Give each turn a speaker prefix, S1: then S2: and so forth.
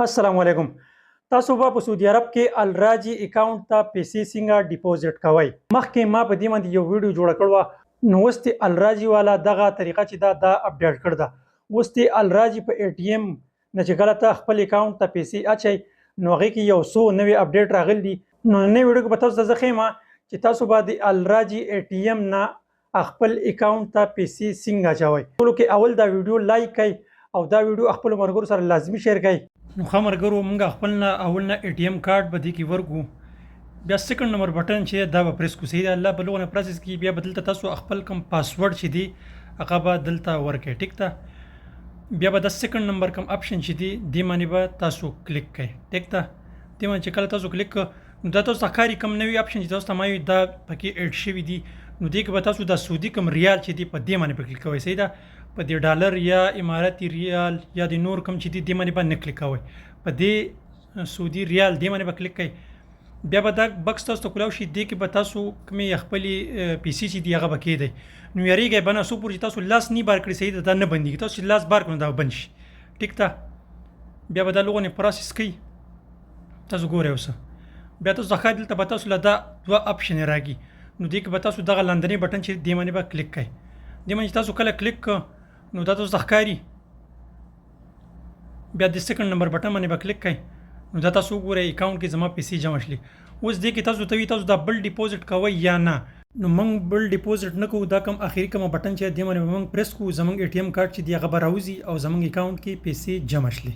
S1: السلام علیکم. تاسو به په سعودي عرب کې الراجي اکاونټ ته پیسې څنګه ډیپوزټ کوئ. مخکې ما په دې باندې یو ویډیو جوړه کړې وه، نو اوس د الراجي والا دغه طریقه چې دا اپډیټ کړې ده. اوس د الراجي په اې ټي ایم نه چې کله ته خپل اکاونټ ته پیسې اچئ، نو هغې کې یو څو نوې اپډیټ راغلي دي. نو نننۍ ویډیو کې به تاسو ته زه ښیم چې تاسو به د الراجي اې ټي ایم نه خپل اکاونټ ته پیسې څنګه اچوئ. ټولو کې اول دا ویډیو لایک کړئ او دا ویډیو خپلو ملګرو سره لازمي شیر کړئ. نو ښه ملګرو، موږ خپل نه اول نه اې ټي ایم کارت به دې کې ورکړو، بیا سیکنډ نمبر بټن چې دا به پریس کړو. صحیح ده، الله په لغونه پروسس کې بیا به دلته تاسو خپل کوم پاسورډ چې دی هغه به دلته ورکړئ. ټیک ده، بیا به د سیکنډ نمبر کوم اپشن چې دی دې باندې به تاسو کلیک کړئ. ټیک ده، دې باندې چې کله تاسو کلیک کړئ نو دا تاسو ته ښکاري کوم نوي اپشن چې تاسو ته ما دا پکې ایډ شوي دي. نو دې کې به تاسو د سعودي کوم ریال چې دی په دې باندې په کلیک کوئ. صحیح ده، په دې ډالر یا اماراتي ریال یا د نور کوم چې دی دې باندې به نه کلیک کوئ، په دې سعودي ریال دې باندې به کلیک کوئ. بیا به دا بکس تاسو ته کولاو شي، دې کې به تاسو کومې خپلې پیسې چې دي هغه به کېدی. نو یاریږئ به نه، څو پورې چې تاسو لاس نه بار کړئ. صحیح ده، دا نه بندېږي. تاسو چې لاس بار کړئ نو دا به بند شي. ټیک ده، بیا به دا لغونې پروسس کوي. تاسو ګورئ اوس بیا تاسو ښکاري دلته به تاسو له دا دوه اپشن راځي. نو دې کې به تاسو دغه لاندنی بټن چې دې باندې به کلیک کړئ. دې باندې چې تاسو کله کلیک کړئ نو دا تاسو ته ښکاري، بیا د سیکنډ نمبر بټن باندې به کلیک کړئ. نو دا تاسو وګورئ اکاونټ کې زما پیسې جمع شلي. اوس دې کې تاسو ته وي تاسو دا بل ډیپوزټ کوئ یا نه. نو موږ بل ډیپوزټ نه کوو، دا کوم اخري کومه بټن چې دې باندې به موږ پریس کوو، زموږ اې ټي ایم کارت چې دی هغه به راوځي او زموږ اکاونټ کې پیسې جمع شلي.